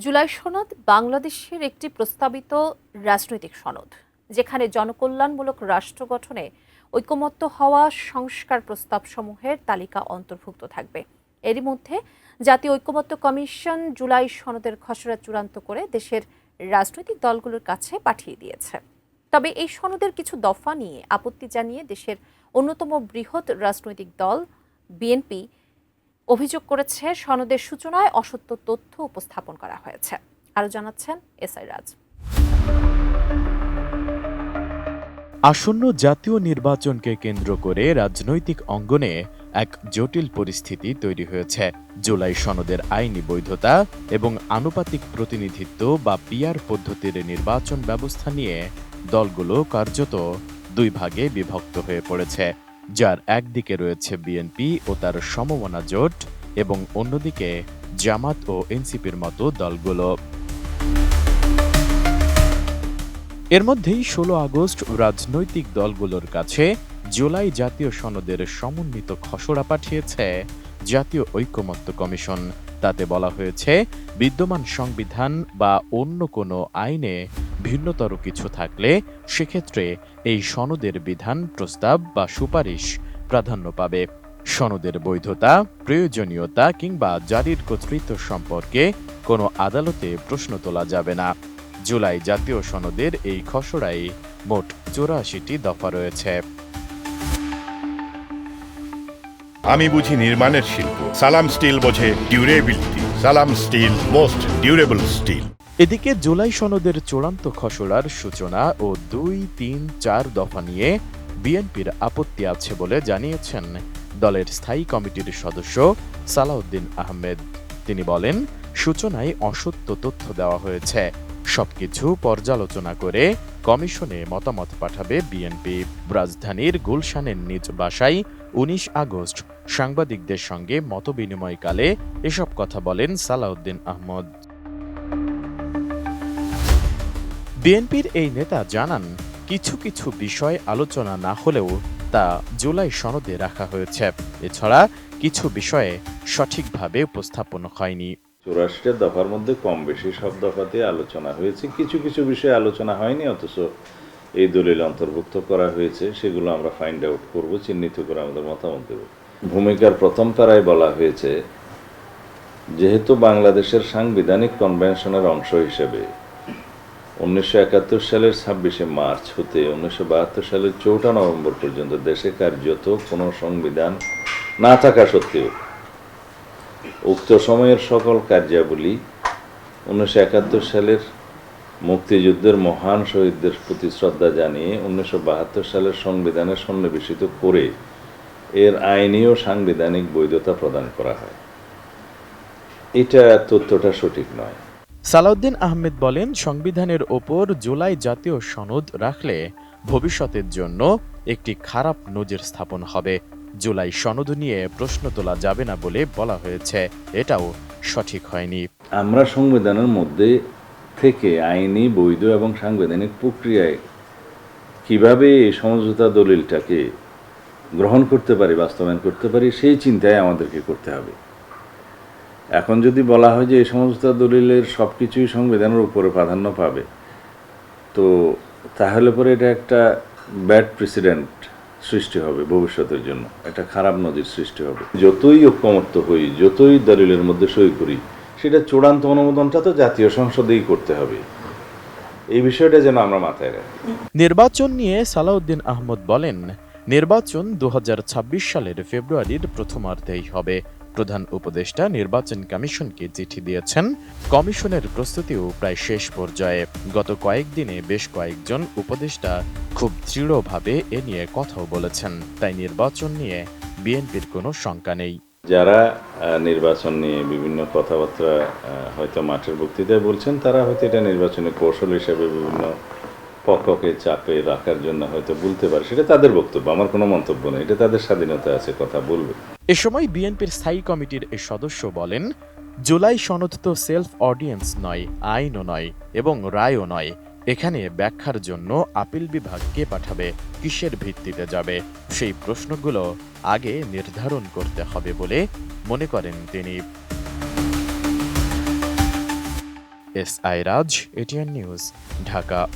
জুলাই সনদ বাংলাদেশের একটি প্রস্তাবিত রাজনৈতিক সনদ, যেখানে জনকল্যাণমূলক রাষ্ট্র গঠনে ঐকমত্য হওয়া সংস্কার প্রস্তাবসমূহের তালিকা অন্তর্ভুক্ত থাকবে। এরই মধ্যে জাতীয় ঐকমত্য কমিশন জুলাই সনদের খসড়া চূড়ান্ত করে দেশের রাজনৈতিক দলগুলোর কাছে পাঠিয়ে দিয়েছে। তবে এই সনদের কিছু দফা নিয়ে আপত্তি জানিয়ে দেশের অন্যতম বৃহৎ রাজনৈতিক দল বিএনপি অভিযোগ করেছে সনদের সূচনায় অসত্য তথ্য উপস্থাপন করা হয়েছে। আরও জানাচ্ছেন এসআই রাজ। আসন্ন জাতীয় নির্বাচনকে কেন্দ্র করে রাজনৈতিক অঙ্গনে এক জটিল পরিস্থিতি তৈরি হয়েছে। জুলাই সনদের আইনি বৈধতা এবং আনুপাতিক প্রতিনিধিত্ব বা পিআর পদ্ধতির নির্বাচন ব্যবস্থা নিয়ে দলগুলো কার্যত দুই ভাগে বিভক্ত হয়ে পড়েছে, যার একদিকে রয়েছে বিএনপি ও তার সমমনা জোট এবং অন্যদিকে জামাত ও এনসিপির মতো দলগুলো। এর মধ্যেই ১৬ আগস্ট রাজনৈতিক দলগুলোর কাছে জুলাই জাতীয় সনদের সমন্বিত খসড়া পাঠিয়েছে জাতীয় ঐকমত্য কমিশন। তাতে বলা হয়েছে, বিদ্যমান সংবিধান বা অন্য কোনো আইনে ভিন্নতর কিছু থাকলে সেক্ষেত্রে এই সনদের বিধান, প্রস্তাব বা সুপারিশ প্রাধান্য পাবে। সনদের বৈধতা, প্রয়োজনীয়তা কিংবা জারির কর্তৃত্ব সম্পর্কে কোনো আদালতে প্রশ্ন তোলা যাবে না। জুলাই জাতীয় সনদের এই খসড়ায় মোট ৮৪টি দফা রয়েছে। আমি বুঝি নির্মাণের শিল্প, সালাম স্টিল বোঝে ডিউরেবিলিটি। সালাম স্টিল, মোস্ট ডিউরেবল স্টিল। এদিকে জুলাই সনদের চূড়ান্ত খসড়ার সূচনা ও ২, ৩, ৪ দফা নিয়ে বিএনপির আপত্তি আছে বলে জানিয়েছেন দলের স্থায়ী কমিটির সদস্য সালাউদ্দিন আহমেদ। তিনি বলেন, সূচনায় অসত্য তথ্য দেওয়া হয়েছে। সবকিছু পর্যালোচনা করে কমিশনে মতামত পাঠাবে বিএনপি। রাজধানীর গুলশানের নিজ বাসায় ১৯ আগস্ট সাংবাদিকদের সঙ্গে মতবিনিময়কালে এসব কথা বলেন সালাউদ্দিন আহমদ। বিএনপির এই নেতা জানান, কিছু কিছু বিষয় আলোচনা না হলেও তা জুলাই সনদে রাখা হয়েছে। এছাড়া কিছু বিষয়ে সঠিকভাবে উপস্থাপন হয়নি। ৮৪টা দফার মধ্যে কম বেশি সব দফাতে আলোচনা হয়েছে, কিছু কিছু বিষয়ে আলোচনা হয়নি, অথচ এই দলিল অন্তর্ভুক্ত করা হয়েছে। সেগুলো আমরা ফাইন্ড আউট করব, চিহ্নিত করে আমাদের মতামত দেব। ভূমিকার প্রথম পারায় বলা হয়েছে, যেহেতু বাংলাদেশের সাংবিধানিক কনভেনশনের অংশ হিসেবে ১৯৭১ সালের ২৬শে মার্চ হতে ১৯৭২ সালের ৪টা নভেম্বর পর্যন্ত দেশে কার্যত কোনো সংবিধান না থাকা সত্ত্বেও উক্ত সময়ের সকল কার্যাবলী ১৯৭১ সালের মুক্তিযুদ্ধের মহান শহীদদের প্রতি শ্রদ্ধা জানিয়ে ১৯৭২ সালের সংবিধানে সন্নিবেশিত করে এর আইনি ও সাংবিধানিক বৈধতা প্রদান করা হয়। এটা তথ্যটা সঠিক নয়। সালাউদ্দিন আহমেদ বলেন, সংবিধানের ওপর জুলাই জাতীয় সনদ রাখলে ভবিষ্যতের জন্য একটি খারাপ নজির স্থাপন হবে। জুলাই সনদ নিয়ে প্রশ্ন তোলা যাবে না বলে বলা হয়েছে, এটাও সঠিক হয়নি। আমরা সংবিধানের মধ্যে থেকে আইনি, বৈধ এবং সাংবিধানিক প্রক্রিয়ায় কিভাবে এই সমঝোতা দলিলটাকে গ্রহণ করতে পারি, বাস্তবায়ন করতে পারি, সেই চিন্তায় আমাদেরকে করতে হবে। এখন যদি বলা হয় যে এই সমঝোতা দলিলের সব কিছুই সংবিধানের উপরে প্রাধান্য পাবে, তো তাহলে পরে এটা একটা ব্যাড প্রেসিডেন্ট সৃষ্টি হবে, ভবিষ্যতের জন্য একটা খারাপ নজির সৃষ্টি হবে। যতই ঐকমত্য হই, যতই দলিলের মধ্যে সই করি, সেটা চূড়ান্ত অনুমোদনটা তো জাতীয় সংসদেই করতে হবে। এই বিষয়টা যেন আমরা মাথায় রাখি। নির্বাচন নিয়ে সালাউদ্দিন আহমদ বলেন, নির্বাচন ২০২৬ সালের ফেব্রুয়ারির প্রথমার্ধেই হবে। প্রধান উপদেষ্টা নির্বাচন কমিশনকে চিঠি দিয়েছেন। কমিশনের প্রস্তুতিও প্রায় শেষ পর্যায়ে। গত কয়েকদিনে বেশ কয়েকজন উপদেষ্টা খুব দৃঢ়ভাবে এ নিয়ে কথাও বলেছেন। তাই নির্বাচন নিয়ে বিএনপির কোনো শঙ্কা নেই। যারা নির্বাচন নিয়ে বিভিন্ন কথাবার্তা হয়তো মাঠের বক্তৃতায় বলছেন, তারা হয়তো এটা নির্বাচনের কৌশল হিসেবে বিভিন্ন পক্ষকে চাপে রাখার জন্য হয়তো বলতে পারে, সেটা তাদের বক্তব্য, আমার কোনো মন্তব্য নেই, এটা তাদের স্বাধীনতা আছে, কথা বলবে। এ সময় বিএনপির স্থায়ী কমিটির এই সদস্য বলেন, জুলাই সনদ তো সেলফ অডিয়েন্স নয়, আইনও নয় এবং রায়ও নয়। এখানে ব্যাখ্যার জন্য আপিল বিভাগ কে পাঠাবে, কিসের ভিত্তিতে যাবে, সেই প্রশ্নগুলো আগে নির্ধারণ করতে হবে বলে মনে করেন তিনি। S I Raj, ATN news, Dhaka.